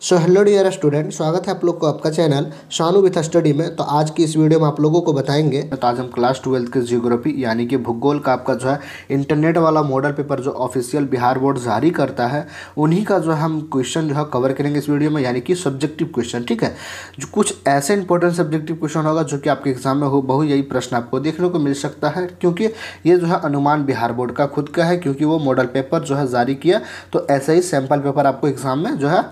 So hello dear student, स्वागत है आप लोग को आपका चैनल शानू विथ स्टडी में। तो आज की इस वीडियो में आप लोगों को बताएंगे, तो आज हम क्लास 12 के जियोग्राफी यानी कि भूगोल का आपका जो है इंटरनेट वाला मॉडल पेपर जो ऑफिशियल बिहार बोर्ड जारी करता है उन्हीं का जो है हम क्वेश्चन जो है कवर करेंगे इस वीडियो में, यानी कि सब्जेक्टिव क्वेश्चन। ठीक है, जो कुछ ऐसे इंपॉर्टेंट सब्जेक्टिव क्वेश्चन होगा जो कि आपके एग्जाम में हो बहु यही प्रश्न आपको देखने को मिल सकता है, क्योंकि ये जो है अनुमान बिहार बोर्ड का खुद का है, क्योंकि वो मॉडल पेपर जो है जारी किया। तो ऐसे ही सैंपल पेपर आपको एग्जाम में जो है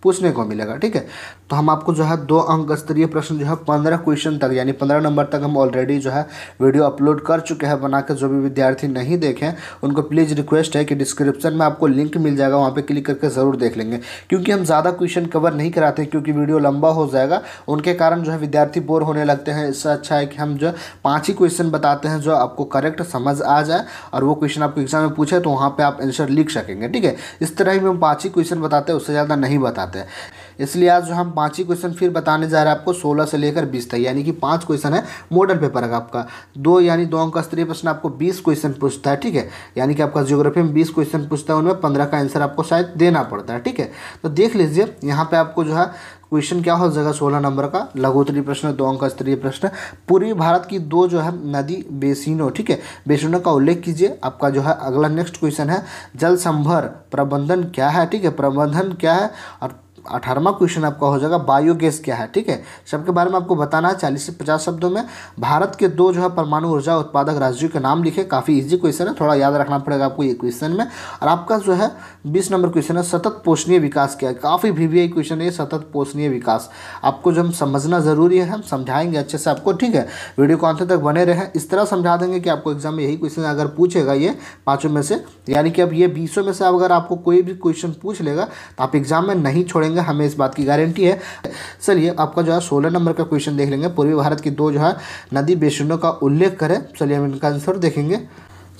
पूछने को मिलेगा। ठीक है, तो हम आपको जो है 2 अंक स्तरीय प्रश्न जो है 15 क्वेश्चन तक यानी 15 नंबर तक हम ऑलरेडी जो है वीडियो अपलोड कर चुके हैं बनाकर। जो भी विद्यार्थी नहीं देखें उनको प्लीज़ रिक्वेस्ट है कि डिस्क्रिप्शन में आपको लिंक मिल जाएगा, वहाँ पे क्लिक करके ज़रूर देख लेंगे, क्योंकि हम ज़्यादा क्वेश्चन कवर नहीं कराते क्योंकि वीडियो लंबा हो जाएगा, उनके कारण जो है विद्यार्थी बोर होने लगते हैं। इससे अच्छा है कि हम जो 5 ही क्वेश्चन बताते हैं जो आपको करेक्ट समझ आ जाए और वो क्वेश्चन आपको एग्जाम में पूछे तो वहाँ पर आप आंसर लिख सकेंगे। ठीक है, इस तरह ही हम 5 ही क्वेश्चन बताते हैं, उससे ज़्यादा नहीं बताते। इसलिए आज जो हम 5 ही क्वेश्चन फिर बताने जा रहे हैं आपको 16 से लेकर 20 तक, यानी कि 5 क्वेश्चन है मॉडल पेपर का आपका। 2 अंक का स्तरीय प्रश्न आपको 20 क्वेश्चन पूछता है। ठीक है, यानी कि आपका ज्योग्राफी में 20 क्वेश्चन पूछता है, उनमें 15 का आंसर आपको शायद देना पड़ता है। ठीक है, तो देख लीजिए यहाँ पे आपको जो है क्वेश्चन क्या हो जाएगा 16 नंबर का लघुत्तरीय प्रश्न, 2 अंक का स्तरीय प्रश्न। पूर्वी भारत की 2 जो है नदी बेसिनों, ठीक है, बेसिनों का उल्लेख कीजिए। आपका जो है अगला नेक्स्ट क्वेश्चन है जल संभर प्रबंधन क्या है। ठीक है, प्रबंधन क्या है। और 18वां क्वेश्चन आपका हो जाएगा बायोगैस क्या है। ठीक है, सबके बारे में आपको बताना है 40 से 50 शब्दों में। भारत के 2 जो है परमाणु ऊर्जा उत्पादक राज्यों के नाम लिखे। काफ़ी इजी क्वेश्चन है, थोड़ा याद रखना पड़ेगा आपको ये क्वेश्चन में। और आपका जो है 20 नंबर क्वेश्चन है सतत पोषणीय विकास क्या है। काफ़ी वीवीआई क्वेश्चन है सतत पोषणीय विकास, आपको जो हम समझना ज़रूरी है, हम समझाएंगे अच्छे से आपको। ठीक है, वीडियो को अंत तक बने रहें, इस तरह समझा देंगे कि आपको एग्जाम में यही क्वेश्चन अगर पूछेगा ये 5 में से, यानी कि अब ये 20 में से अगर आपको कोई भी क्वेश्चन पूछ लेगा तो आप एग्जाम में नहीं छोड़ेंगे, हमें इस बात की गारंटी है। चलिए आपका जो है 16 नंबर का क्वेश्चन देख लेंगे। पूर्वी भारत की 2 जो है नदी बेसिनों का उल्लेख करें। चलिए हम इनका आंसर देखेंगे।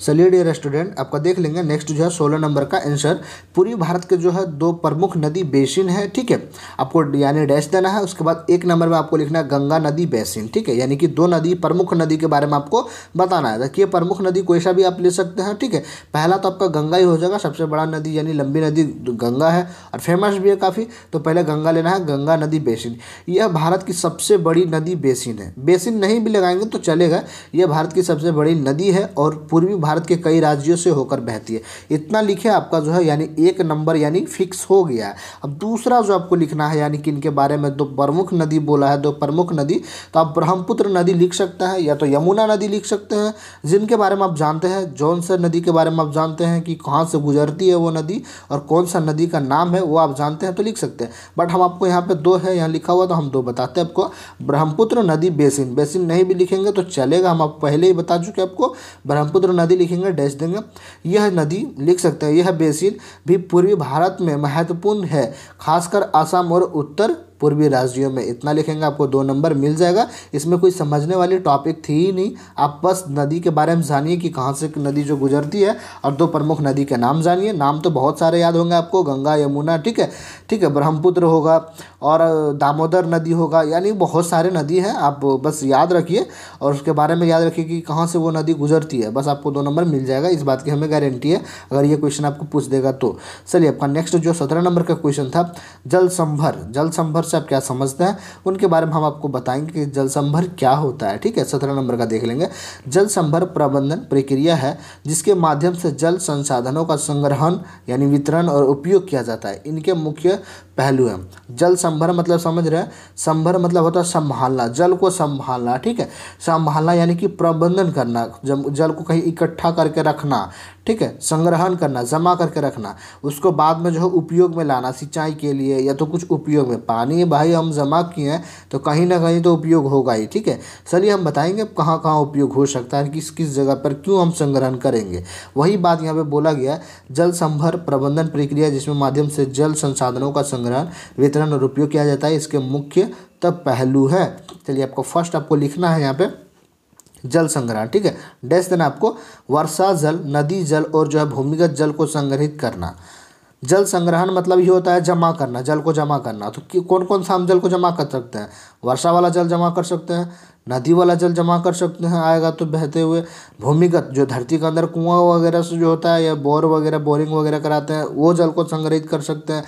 चलिए डियर स्टूडेंट, आपका देख लेंगे नेक्स्ट जो है 16 नंबर का आंसर। पूर्वी भारत के जो है 2 प्रमुख नदी बेसिन है। ठीक है, आपको यानी डैश देना है, उसके बाद 1 नंबर में आपको लिखना है गंगा नदी बेसिन। ठीक है, यानी कि 2 नदी प्रमुख नदी के बारे में आपको बताना है। देखिए प्रमुख नदी कोई सा भी आप ले सकते हैं। ठीक है, पहला तो आपका गंगा ही हो जाएगा, सबसे बड़ा नदी यानी लंबी नदी गंगा है और फेमस भी है काफ़ी, तो पहले गंगा लेना है। गंगा नदी बेसिन यह भारत की सबसे बड़ी नदी बेसिन है। बेसिन नहीं भी लगाएंगे तो चलेगा, यह भारत की सबसे बड़ी नदी है और पूर्वी भारत के कई राज्यों से होकर बहती है। इतना लिखे आपका जो है यानी 1 नंबर यानी फिक्स हो गया है। अब दूसरा जो आपको लिखना है यानी कि इनके बारे में 2 प्रमुख नदी बोला है, 2 प्रमुख नदी, तो आप ब्रह्मपुत्र नदी लिख सकते हैं या तो यमुना नदी लिख सकते हैं, जिनके बारे में आप जानते हैं। जौन सा नदी के बारे में आप जानते हैं कि कहाँ से गुजरती है वो नदी और कौन सा नदी का नाम है वो आप जानते हैं तो लिख सकते हैं। बट हम आपको यहाँ पे 2 है यहाँ लिखा हुआ तो हम 2 बताते हैं आपको। ब्रह्मपुत्र नदी बेसिन, बेसिन नहीं भी लिखेंगे तो चलेगा, हम आप पहले ही बता चुके आपको। ब्रह्मपुत्र नदी लिखेंगे, डैश देंगे, यह नदी लिख सकते हैं। यह बेसिन भी पूर्वी भारत में महत्वपूर्ण है, खासकर असम और उत्तर पूर्वी राज्यों में। इतना लिखेंगे आपको 2 नंबर मिल जाएगा। इसमें कोई समझने वाली टॉपिक थी ही नहीं, आप बस नदी के बारे में जानिए कि कहाँ से नदी जो गुजरती है और 2 प्रमुख नदी के नाम जानिए। नाम तो बहुत सारे याद होंगे आपको, गंगा यमुना, ठीक है, ठीक है, ब्रह्मपुत्र होगा और दामोदर नदी होगा, यानी बहुत सारे नदी हैं, आप बस याद रखिए और उसके बारे में याद रखिए कि कहाँ से वो नदी गुजरती है। बस आपको 2 नंबर मिल जाएगा, इस बात की हमें गारंटी है अगर ये क्वेश्चन आपको पूछ देगा तो। चलिए आपका नेक्स्ट जो 17 नंबर का क्वेश्चन था जल संभर। जल संभर से आप क्या समझते हैं उनके बारे में हम आपको बताएंगे कि जल संभर क्या होता है। ठीक है, 17 नंबर का देख लेंगे। जल संभर प्रबंधन प्रक्रिया है जिसके माध्यम से जल संसाधनों का संग्रहण यानी वितरण और उपयोग किया जाता है। इनके मुख्य पहलू हैं। जल संभर मतलब समझ रहे हैं, संभर मतलब होता है संभालना, जल को संभालना। ठीक है, संभालना यानी कि प्रबंधन करना, जल को कहीं इकट्ठा करके रखना। ठीक है, संग्रहण करना, जमा करके रखना, उसको बाद में जो है उपयोग में लाना, सिंचाई के लिए या तो कुछ उपयोग में। पानी भाई हम जमा किए हैं तो कहीं ना कहीं तो उपयोग होगा ही। ठीक है, चलिए हम बताएंगे कहाँ कहाँ उपयोग हो सकता है, किस किस जगह पर क्यों हम संग्रहण करेंगे। वही बात यहाँ पे बोला गया है, जल संभर प्रबंधन प्रक्रिया जिसमें माध्यम से जल संसाधनों का संग्रहण, वितरण और उपयोग किया जाता है, इसके मुख्य तब पहलू है। चलिए आपको फर्स्ट आपको लिखना है यहाँ पे जल संग्रहण। ठीक है, डैश देना आपको। वर्षा जल, नदी जल और जो है भूमिगत जल को संग्रहित करना। जल संग्रहण मतलब ये होता है जमा करना, जल को जमा करना। तो कौन कौन सा हम जल को जमा कर सकते हैं? वर्षा वाला जल जमा कर सकते हैं, नदी वाला जल जमा कर सकते हैं, आएगा तो बहते हुए। भूमिगत जो धरती के अंदर कुआं वगैरह से जो होता है या बोर वगैरह बोरिंग वगैरह कराते हैं वो जल को संग्रहित कर सकते हैं।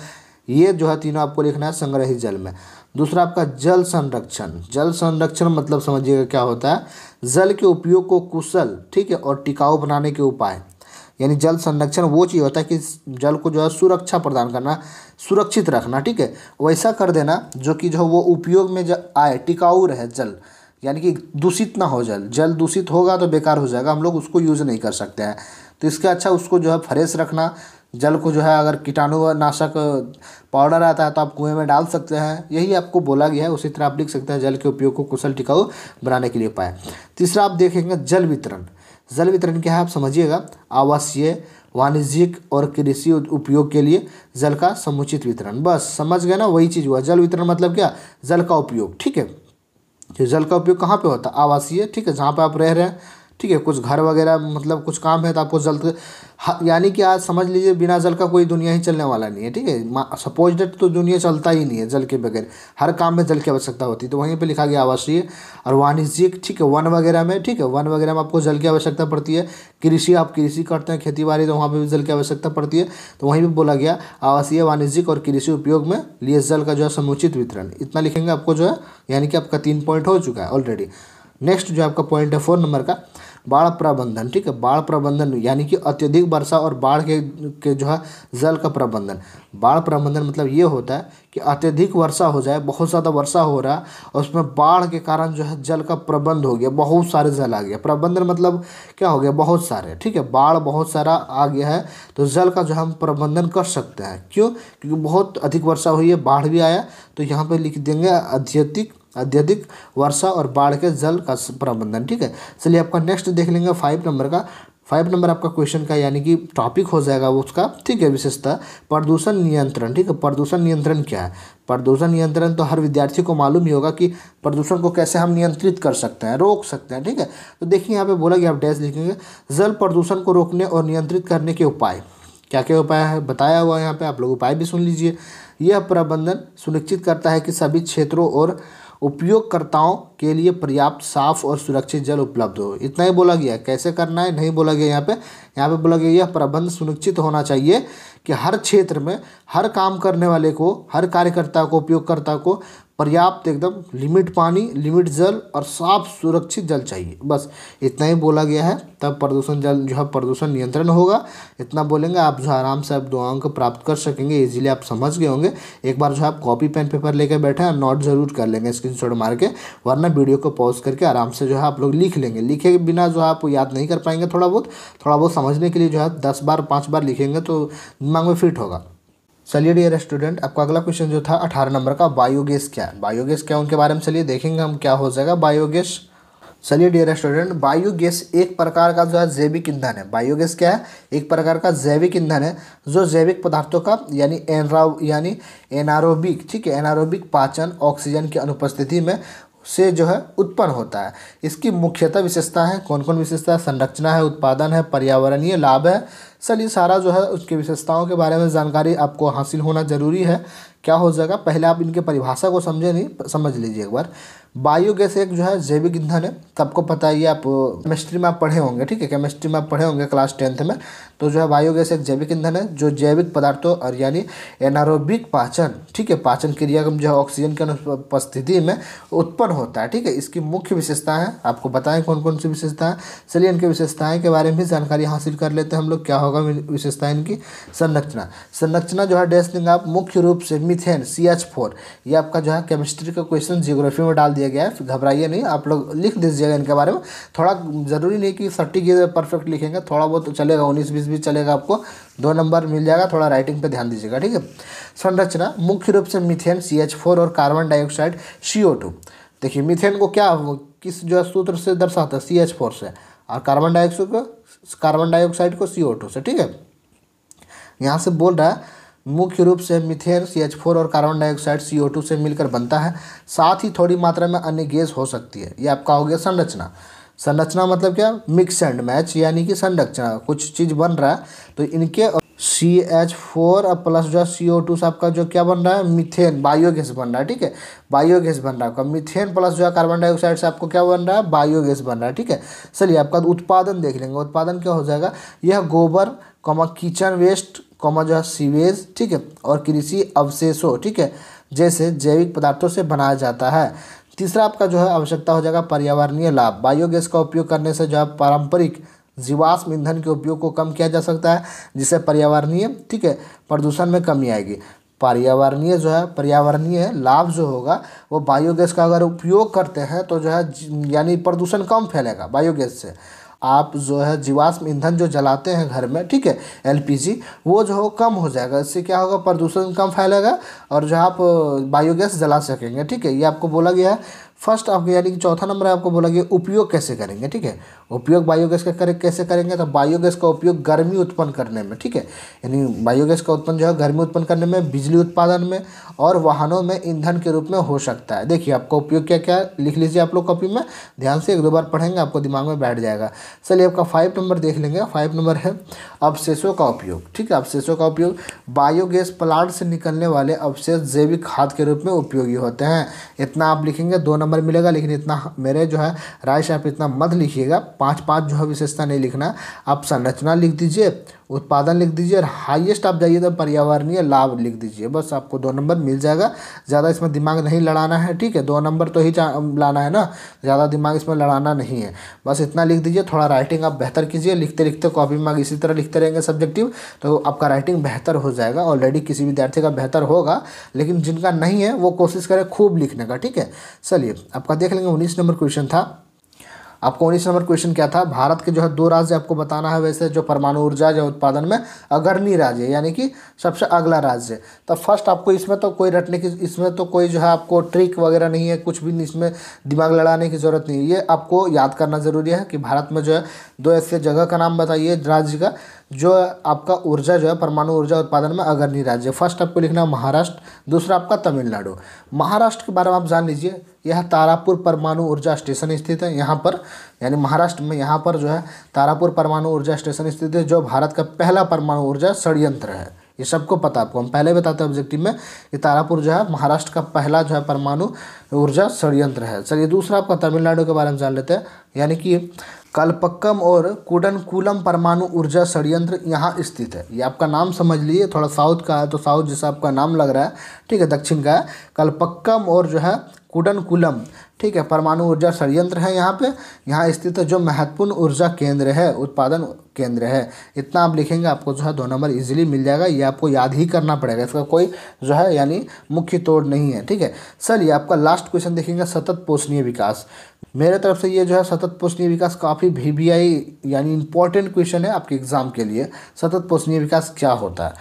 ये जो है तीनों आपको लिखना है संग्रहित जल में। दूसरा आपका जल संरक्षण। जल संरक्षण मतलब समझिएगा क्या होता है, जल के उपयोग को कुशल, ठीक है, और टिकाऊ बनाने के उपाय। यानी जल संरक्षण वो चीज़ होता है कि जल को जो है सुरक्षा प्रदान करना, सुरक्षित रखना, ठीक है, वैसा कर देना जो कि जो वो उपयोग में आए, टिकाऊ रहे जल, यानी कि दूषित ना हो जल। जल दूषित होगा तो बेकार हो जाएगा, हम लोग उसको यूज़ नहीं कर सकते हैं। तो इसके अच्छा उसको जो है फ्रेश रखना। जल को जो है अगर कीटाणुनाशक पाउडर आता है तो आप कुएं में डाल सकते हैं, यही आपको बोला गया है। उसी तरह आप लिख सकते हैं जल के उपयोग को कुशल टिकाऊ बनाने के लिए उपाय। तीसरा आप देखेंगे जल वितरण। जल वितरण क्या है आप समझिएगा, आवासीय, वाणिज्यिक और कृषि उपयोग के लिए जल का समुचित वितरण। बस समझ गए ना, वही चीज़ हुआ। जल वितरण मतलब क्या, जल का उपयोग, ठीक है। तो जल का उपयोग कहाँ पे होता है, आवासीय, ठीक है, जहाँ पे आप रह रहे हैं, ठीक है, कुछ घर वगैरह मतलब कुछ काम है तो आपको जल यानी कि आज समझ लीजिए बिना जल का कोई दुनिया ही चलने वाला नहीं है, ठीक है। सपोज डेट तो दुनिया चलता ही नहीं है जल के बगैर, हर काम में जल की आवश्यकता होती है। तो वहीं पे लिखा गया आवासीय और वाणिज्यिक, ठीक है, वन वगैरह में, ठीक है, वन वगैरह में आपको जल की आवश्यकता पड़ती है। कृषि, आप कृषि करते हैं, खेती बाड़ी, तो वहाँ पर भी जल की आवश्यकता पड़ती है। तो वहीं पर बोला गया आवासीय, वाणिज्यिक और कृषि उपयोग में लिए जल का जो है समुचित वितरण। इतना लिखेंगे आपको जो है, यानी कि आपका 3 पॉइंट हो चुका है ऑलरेडी। नेक्स्ट जो आपका पॉइंट है 4 नंबर का, बाढ़ प्रबंधन, ठीक है। बाढ़ प्रबंधन यानी कि अत्यधिक वर्षा और बाढ़ के जो है जल का प्रबंधन। बाढ़ प्रबंधन मतलब ये होता है कि अत्यधिक वर्षा हो जाए, बहुत ज़्यादा वर्षा हो रहा है और उसमें बाढ़ के कारण जो है जल का प्रबंध हो गया, बहुत सारे जल आ गया। प्रबंधन मतलब क्या हो गया, बहुत सारे, ठीक है, बाढ़ बहुत सारा आ गया है तो जल का जो हम प्रबंधन कर सकते हैं। क्यों, क्योंकि बहुत अधिक वर्षा हुई है, बाढ़ भी आया, तो यहाँ पर लिख देंगे अत्यधिक वर्षा और बाढ़ के जल का प्रबंधन, ठीक है। चलिए आपका नेक्स्ट देख लेंगे 5 नंबर का। 5 नंबर आपका क्वेश्चन का यानी कि टॉपिक हो जाएगा वो उसका, ठीक है, विशेषता प्रदूषण नियंत्रण, ठीक है। प्रदूषण नियंत्रण क्या है, प्रदूषण नियंत्रण तो हर विद्यार्थी को मालूम ही होगा कि प्रदूषण को कैसे हम नियंत्रित कर सकते हैं, रोक सकते हैं, ठीक है। तो देखिए यहाँ पे बोला कि आप डैश लिखेंगे, जल प्रदूषण को रोकने और नियंत्रित करने के उपाय। क्या क्या उपाय है बताया हुआ है यहाँ पे, आप लोग उपाय भी सुन लीजिए। यह प्रबंधन सुनिश्चित करता है कि सभी क्षेत्रों और उपयोगकर्ताओं के लिए पर्याप्त, साफ और सुरक्षित जल उपलब्ध हो। इतना ही बोला गया, कैसे करना है नहीं बोला गया यहाँ पे बोला गया यह प्रबंध सुनिश्चित होना चाहिए कि हर क्षेत्र में हर काम करने वाले को, हर कार्यकर्ता को, उपयोगकर्ता को पर्याप्त एकदम लिमिट पानी, लिमिट जल और साफ सुरक्षित जल चाहिए। बस इतना ही बोला गया है, तब प्रदूषण जल जो है प्रदूषण नियंत्रण होगा। इतना बोलेंगे आप जो आराम से आप 2 अंक प्राप्त कर सकेंगे। इजीली आप समझ गए होंगे। एक बार जो आप कॉपी पेन पेपर लेकर बैठे हैं, नोट जरूर कर लेंगे स्क्रीनशॉट मार के, वरना वीडियो को पॉज करके आराम से जो है आप लोग लिख लेंगे। लिखे के बिना जो है आप याद नहीं कर पाएंगे। थोड़ा बहुत समझने के लिए जो है 10 बार 5 बार लिखेंगे तो दिमाग में फिट होगा। चलिए डियर स्टूडेंट, आपका अगला क्वेश्चन जो था 18 नंबर का, बायोगैस क्या है। बायोगैस क्या उनके बारे में चलिए देखेंगे हम, क्या हो जाएगा बायोगैस। चलिए डियर स्टूडेंट, बायोगैस एक प्रकार का जो है जैविक ईंधन है। बायोगैस क्या है, एक प्रकार का जैविक ईंधन है जो जैविक पदार्थों का यानी एनारोबिक, ठीक है, एनारोबिक पाचन, ऑक्सीजन की अनुपस्थिति में से जो है उत्पन्न होता है। इसकी मुख्यतः विशेषता है, कौन कौन विशेषता है, संरचना है, उत्पादन है, पर्यावरणीय लाभ है। चलिए सारा जो है उसकी विशेषताओं के बारे में जानकारी आपको हासिल होना जरूरी है। क्या हो जाएगा, पहले आप इनके परिभाषा को समझे नहीं, समझ लीजिए एक बार। बायोगैस एक जो है जैविक ईंधन है, सबको पता है, ये आप केमिस्ट्री में आप पढ़े होंगे, ठीक है, केमिस्ट्री में आप पढ़े होंगे क्लास 10th में। तो जो है बायोगैस एक जैविक ईंधन है जो जैविक पदार्थों और यानी एनारोबिक पाचन, ठीक है, पाचन क्रिया जो है ऑक्सीजन की अनुपस्थिति में उत्पन्न होता है, ठीक है। इसकी मुख्य विशेषता है, आपको बताएं कौन कौन सी विशेषता है। चलिए इनकी विशेषताएं के बारे में भी जानकारी हासिल कर लेते हैं हम लोग। क्या होगा विशेषता इनकी, संरचना जो है डैश देंगे आप, मुख्य रूप से मीथेन CH4। ये आपका जो है केमिस्ट्री का क्वेश्चन जियोग्राफी में डाल दिया गया है, घबराइए नहीं, आप लोग लिख दीजिएगा इनके बारे में। थोड़ा जरूरी नहीं कि सटीक परफेक्ट लिखेंगे, थोड़ा बहुत चलेगा, 19-20 भी चलेगा, आपको 2 नंबर मिल जाएगा। थोड़ा राइटिंग पे ध्यान दीजिएगा, ठीक है। संरचना मुख्य रूप से मीथेन CH4 और कार्बन डाइऑक्साइड CO2। देखिए मीथेन को क्या किस जो है सूत्र से दर्शाता है, CH4 से, और कार्बन डाइऑक्साइड को CO2 से, ठीक है। यहाँ से बोल रहा है मुख्य रूप से मीथेन CH4 और कार्बन डाइऑक्साइड CO2 से मिलकर बनता है, साथ ही थोड़ी मात्रा में अन्य गैस हो सकती है। ये आपका हो गया संरचना मतलब क्या, मिक्स एंड मैच, यानी कि संरचना कुछ चीज़ बन रहा है तो इनके CH4 और प्लस जो है CO2 से आपका जो क्या बन रहा है, मीथेन, बायोगैस बन रहा है। ठीक है, बायोगैस बन रहा है आपका। मीथेन प्लस जो है कार्बन डाइऑक्साइड से आपको क्या बन रहा है, बायोगैस बन रहा है। ठीक है, चलिए आपका उत्पादन देख लेंगे। उत्पादन क्या हो जाएगा, यह गोबर किचन वेस्ट जो है सीवेज, ठीक है, और कृषि अवशेषों, ठीक है, जैसे जैविक पदार्थों से बनाया जाता है। तीसरा आपका जो है आवश्यकता हो जाएगा पर्यावरणीय लाभ। बायोगैस का उपयोग करने से जो है पारंपरिक जीवाश्म ईंधन के उपयोग को कम किया जा सकता है, जिससे पर्यावरणीय, ठीक है, प्रदूषण में कमी आएगी। पर्यावरणीय लाभ जो होगा वो बायोगैस का अगर उपयोग करते हैं तो जो है यानी प्रदूषण कम फैलेगा बायोगैस से। आप जो है जीवाश्म ईंधन जो जलाते हैं घर में, ठीक है, LPG, वो जो हो कम हो जाएगा। इससे क्या होगा, प्रदूषण कम फैलेगा और जो आप बायोगैस जला सकेंगे। ठीक है, ये आपको बोला गया है। फर्स्ट आपको यानी कि चौथा नंबर आपको बोला गया उपयोग कैसे करेंगे। ठीक है, उपयोग बायोगैस का कैसे करेंगे, तो बायोगैस का उपयोग गर्मी उत्पन्न करने में, ठीक है, यानी बायोगैस का उत्पन्न जो है गर्मी उत्पन्न करने में, बिजली उत्पादन में और वाहनों में ईंधन के रूप में हो सकता है। देखिए आपका उपयोग क्या क्या लिख लीजिए आप लोग कॉपी में, ध्यान से 1-2 बार पढ़ेंगे आपको दिमाग में बैठ जाएगा। चलिए आपका 5 नंबर देख लेंगे। 5 नंबर है अवशेषों का उपयोग। ठीक है, अवशेषों का उपयोग, बायोगैस प्लांट से निकलने वाले अवशेष जैविक खाद के रूप में उपयोगी होते हैं। इतना आप लिखेंगे, 2 नंबर मिलेगा, लेकिन इतना मेरे जो है राय से आप इतना मत लिखिएगा। 5 जो है विशेषता नहीं लिखना, आप संरचना लिख दीजिए, उत्पादन लिख दीजिए और हाईएस्ट आप जाइए तो पर्यावरणीय लाभ लिख दीजिए। बस आपको 2 नंबर मिल जाएगा। ज़्यादा इसमें दिमाग नहीं लड़ाना है। ठीक है, 2 नंबर तो ही लाना है ना, ज़्यादा दिमाग इसमें लड़ाना नहीं है। बस इतना लिख दीजिए। थोड़ा राइटिंग आप बेहतर कीजिए, लिखते लिखते कॉपी में इसी तरह लिखते रहेंगे सब्जेक्टिव, तो आपका राइटिंग बेहतर हो जाएगा। ऑलरेडी किसी विद्यार्थी का बेहतर होगा, लेकिन जिनका नहीं है वो कोशिश करें खूब लिखने का। ठीक है, चलिए आपका देख लेंगे। 19 नंबर क्वेश्चन था आपको। 19 नंबर क्वेश्चन क्या था, भारत के जो है 2 राज्य आपको बताना है वैसे जो परमाणु ऊर्जा जो उत्पादन में अग्रणी राज्य, यानी कि सबसे अगला राज्य। तो फर्स्ट आपको इसमें तो कोई रटने की, इसमें तो कोई जो है आपको ट्रिक वगैरह नहीं है, कुछ भी इसमें दिमाग लड़ाने की ज़रूरत नहीं है। ये आपको याद करना ज़रूरी है कि भारत में जो है 2 ऐसे जगह का नाम बताइए राज्य का जो आपका ऊर्जा जो है परमाणु ऊर्जा उत्पादन में अग्रणी राज्य। फर्स्ट आपको लिखना है महाराष्ट्र, दूसरा आपका तमिलनाडु। महाराष्ट्र के बारे में आप जान लीजिए, यह तारापुर परमाणु ऊर्जा स्टेशन स्थित है यहाँ पर, यानी महाराष्ट्र में यहाँ पर जो है तारापुर परमाणु ऊर्जा स्टेशन स्थित है, जो भारत का पहला परमाणु ऊर्जा षड्यंत्र है। ये सबको पता, आपको हम पहले बताते हैं ऑब्जेक्टिव में कि तारापुर जो है महाराष्ट्र का पहला जो है परमाणु ऊर्जा षड्यंत्र है। चलिए दूसरा आपका तमिलनाडु के बारे में जान लेते हैं, यानी कि कलपक्कम और कुडनकुलम परमाणु ऊर्जा संयंत्र यहाँ स्थित है। ये आपका नाम समझ लीजिए, थोड़ा साउथ का है तो साउथ जैसा आपका नाम लग रहा है, ठीक है, दक्षिण का है। कलपक्कम और जो है कुडनकुलम, ठीक है, परमाणु ऊर्जा संयंत्र है यहाँ पे, यहाँ स्थित है, जो महत्वपूर्ण ऊर्जा केंद्र है, उत्पादन केंद्र है। इतना आप लिखेंगे, आपको जो है 2 नंबर इजीली मिल जाएगा। ये आपको याद ही करना पड़ेगा, इसका कोई जो है यानी मुख्य तोड़ नहीं है, ठीक है। चलिए आपका लास्ट क्वेश्चन देखेंगे, सतत पोषणीय विकास। मेरे तरफ से ये जो है सतत पोषणीय विकास काफ़ी VBI यानी इंपॉर्टेंट क्वेश्चन है आपके एग्जाम के लिए। सतत पोषणीय विकास क्या होता है,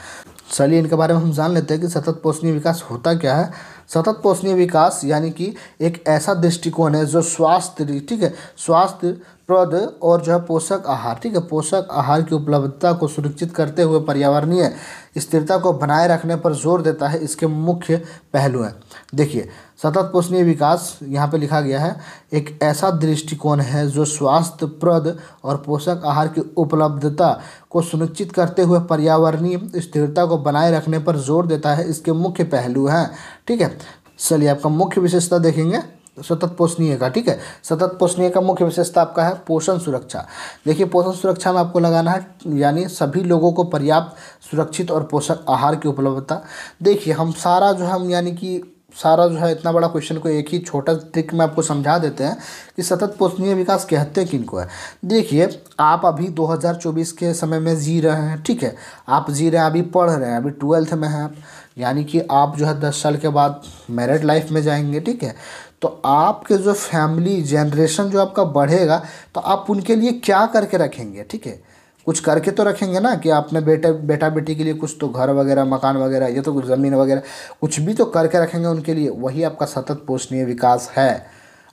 चलिए इनके बारे में हम जान लेते हैं कि सतत पोषणीय विकास होता क्या है। सतत पोषणीय विकास यानी कि एक ऐसा दृष्टिकोण है जो स्वास्थ्य, ठीक है, स्वास्थ्यप्रद और जो है पोषक आहार, ठीक है, पोषक आहार की उपलब्धता को सुनिश्चित करते हुए पर्यावरणीय स्थिरता को बनाए रखने पर जोर देता है। इसके मुख्य पहलू हैं, देखिए सतत पोषणीय विकास यहाँ पे लिखा गया है, एक ऐसा दृष्टिकोण है जो स्वास्थ्यप्रद और पोषक आहार की उपलब्धता को सुनिश्चित करते हुए पर्यावरणीय स्थिरता को बनाए रखने पर जोर देता है। इसके मुख्य पहलू हैं, ठीक है। चलिए आपका मुख्य विशेषता देखेंगे सतत पोषणीय का, ठीक है। सतत पोषणीय का मुख्य विशेषता आपका है पोषण सुरक्षा। देखिए पोषण सुरक्षा में आपको लगाना है यानी सभी लोगों को पर्याप्त सुरक्षित और पोषक आहार की उपलब्धता। देखिए हम सारा जो हम यानी कि सारा जो है इतना बड़ा क्वेश्चन को एक ही छोटा ट्रिक में आपको समझा देते हैं कि सतत पोषणीय विकास कहते हैं किनको है। देखिए आप अभी 2024 के समय में जी रहे हैं, ठीक है, आप जी रहे हैं, अभी पढ़ रहे हैं, अभी 12th में हैं आप, यानी कि आप जो है 10 साल के बाद मैरिड लाइफ में जाएंगे, ठीक है। तो आपके जो फैमिली जनरेशन जो आपका बढ़ेगा तो आप उनके लिए क्या करके रखेंगे, ठीक है, कुछ करके तो रखेंगे ना कि आपने बेटा बेटी के लिए कुछ तो घर वगैरह मकान वगैरह ये तो ज़मीन वगैरह कुछ भी तो करके रखेंगे उनके लिए, वही आपका सतत पोषणीय विकास है।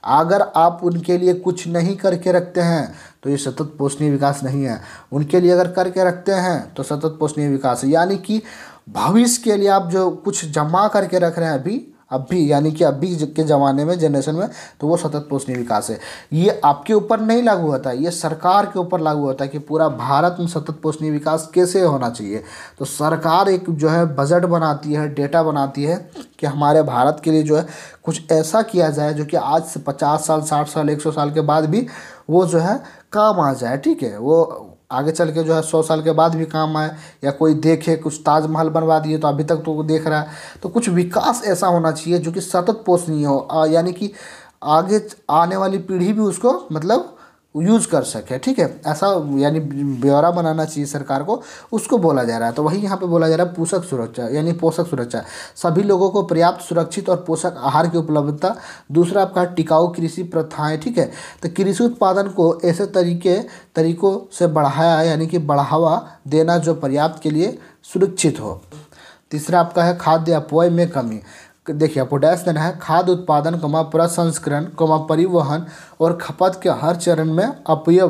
अगर आप उनके लिए कुछ नहीं करके रखते हैं तो ये सतत पोषणीय विकास नहीं है। उनके लिए अगर करके रखते हैं तो सतत पोषणीय विकास है, यानी कि भविष्य के लिए आप जो कुछ जमा करके रख रहे हैं अभी अभी यानी कि अभी के ज़माने में जनरेशन में, तो वो सतत पोषणीय विकास है। ये आपके ऊपर नहीं लागू होता, ये सरकार के ऊपर लागू होता है कि पूरा भारत में सतत पोषणीय विकास कैसे होना चाहिए। तो सरकार एक जो है बजट बनाती है, डेटा बनाती है कि हमारे भारत के लिए जो है कुछ ऐसा किया जाए जो कि आज से 50 साल, 60 साल, 100 साल के बाद भी वो जो है काम आ जाए। ठीक है, वो आगे चल के जो है 100 साल के बाद भी काम आए, या कोई देखे कुछ ताजमहल बनवा दिए तो अभी तक तो वो देख रहा है। तो कुछ विकास ऐसा होना चाहिए जो कि सतत पोषणीय हो, यानी कि आगे आने वाली पीढ़ी भी उसको मतलब यूज़ कर सके। ठीक है, ऐसा यानी ब्यौरा बनाना चाहिए सरकार को, उसको बोला जा रहा है। तो वही यहाँ पे बोला जा रहा है पोषक सुरक्षा, यानी पोषक सुरक्षा, सभी लोगों को पर्याप्त, सुरक्षित और पोषक आहार की उपलब्धता। दूसरा आपका टिकाऊ कृषि प्रथाएं। ठीक है, तो कृषि उत्पादन को ऐसे तरीकों से बढ़ाया, यानी कि बढ़ावा देना जो पर्याप्त के लिए सुरक्षित हो। तीसरा आपका है खाद्य अपव्यय में कमी। देखिए आपको डैश देना है, खाद्य उत्पादन, प्रसंस्करण, परिवहन और खपत के हर चरण में अपव्यय,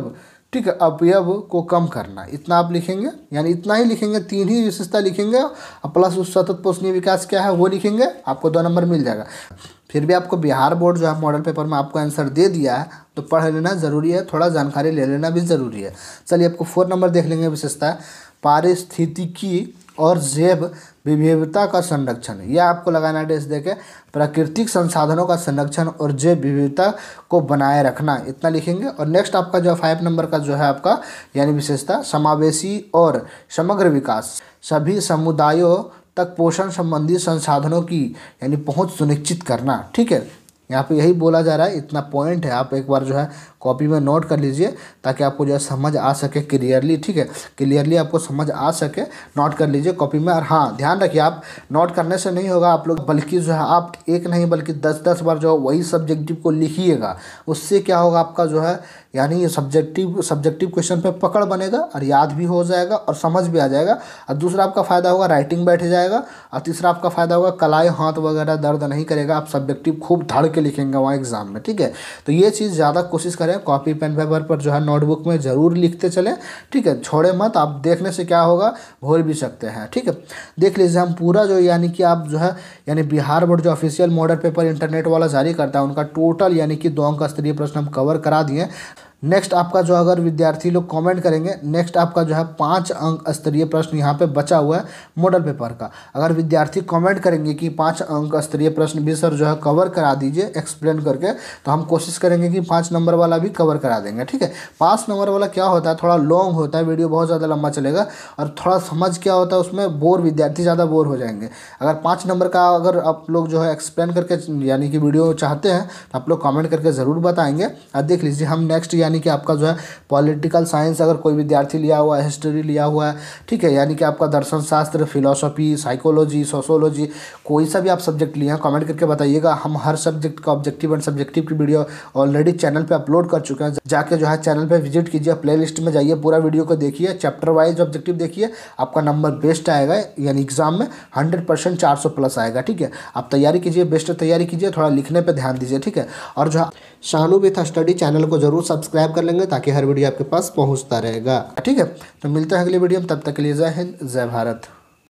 ठीक है, अपव्यय को कम करना। इतना आप लिखेंगे, यानी इतना ही लिखेंगे, 3 ही विशेषता लिखेंगे और प्लस उस सतत पोषणीय विकास क्या है वो लिखेंगे, आपको 2 नंबर मिल जाएगा। फिर भी आपको बिहार बोर्ड जो है मॉडल पेपर में आपको आंसर दे दिया है, तो पढ़ लेना ज़रूरी है, थोड़ा जानकारी ले लेना भी ज़रूरी है। चलिए आपको 4 नंबर देख लेंगे, विशेषता पारिस्थितिकी और जैव विविधता का संरक्षण। यह आपको लगाना डेस देके, प्राकृतिक संसाधनों का संरक्षण और जैव विविधता को बनाए रखना, इतना लिखेंगे। और नेक्स्ट आपका जो 5 नंबर का जो है आपका यानी विशेषता समावेशी और समग्र विकास, सभी समुदायों तक पोषण संबंधी संसाधनों की यानी पहुंच सुनिश्चित करना। ठीक है, यहाँ पे यही बोला जा रहा है, इतना पॉइंट है, आप एक बार जो है कॉपी में नोट कर लीजिए ताकि आपको जो है समझ आ सके क्लियरली। ठीक है, क्लियरली आपको समझ आ सके, नोट कर लीजिए कॉपी में। और हाँ, ध्यान रखिए, आप नोट करने से नहीं होगा आप लोग, बल्कि जो है आप एक नहीं बल्कि 10-10 बार जो है वही सब्जेक्टिव को लिखिएगा। उससे क्या होगा, आपका जो है यानी सब्जेक्टिव क्वेश्चन पे पकड़ बनेगा और याद भी हो जाएगा और समझ भी आ जाएगा। और दूसरा आपका फ़ायदा होगा, राइटिंग बैठ जाएगा। और तीसरा आपका फ़ायदा होगा, कलाई हाथ वगैरह दर्द नहीं करेगा, आप सब्जेक्टिव खूब धड़ के लिखेंगे वहाँ एग्जाम में। ठीक है, तो ये चीज़ ज़्यादा कोशिश करें, कॉपी पेन पेपर पर जो है नोटबुक में ज़रूर लिखते चलें। ठीक है, छोड़े मत, आप देखने से क्या होगा भूल भी सकते हैं। ठीक है, देख लीजिए हम पूरा जो यानी कि आप जो है यानी बिहार बोर्ड जो ऑफिशियल मॉडल पेपर इंटरनेट वाला जारी करता है उनका टोटल यानी कि 2 अंक स्तरीय प्रश्न हम कवर करा दिए। नेक्स्ट आपका जो अगर विद्यार्थी लोग कमेंट करेंगे, नेक्स्ट आपका जो है 5 अंक स्तरीय प्रश्न यहाँ पे बचा हुआ है मॉडल पेपर का। अगर विद्यार्थी कमेंट करेंगे कि 5 अंक स्तरीय प्रश्न भी सर जो है कवर करा दीजिए एक्सप्लेन करके, तो हम कोशिश करेंगे कि 5 नंबर वाला भी कवर करा देंगे। ठीक है, 5 नंबर वाला क्या होता है, थोड़ा लॉन्ग होता है, वीडियो बहुत ज़्यादा लंबा चलेगा और थोड़ा समझ क्या होता है उसमें विद्यार्थी ज़्यादा बोर हो जाएंगे। अगर 5 नंबर का अगर आप लोग जो है एक्सप्लेन करके यानी कि वीडियो चाहते हैं तो आप लोग कमेंट करके ज़रूर बताएंगे। और देख लीजिए हम नेक्स्ट यानी कि आपका जो है पॉलिटिकल साइंस अगर कोई विद्यार्थी लिया हुआ है, हिस्ट्री लिया हुआ है, ठीक है, यानी कि आपका दर्शन शास्त्र, फिलोसॉफी, साइकोलॉजी, सोशोलॉजी, कोई सा भी आप सब्जेक्ट लिए हैं कमेंट करके बताइएगा। हम हर सब्जेक्ट का ऑब्जेक्टिव एंड सब्जेक्टिव की वीडियो ऑलरेडी चैनल पे अपलोड कर चुके हैं, जाके जो है चैनल पे विजिट कीजिए, प्लेलिस्ट में जाइए, पूरा वीडियो को देखिए, चैप्टर वाइज ऑब्जेक्टिव देखिए, आपका नंबर बेस्ट आएगा, यानी एग्जाम में 100% 400 प्लस आएगा। ठीक है, आप तैयारी कीजिए, बेस्ट तैयारी कीजिए, थोड़ा लिखने पर ध्यान दीजिए। ठीक है, और जो शानू विथ स्टडी चैनल को जरूर सब्सक्राइब कर लेंगे ताकि हर वीडियो आपके पास पहुंचता रहेगा। ठीक है, तो मिलते हैं अगले वीडियो में, तब तक के लिए जय हिंद, जय भारत।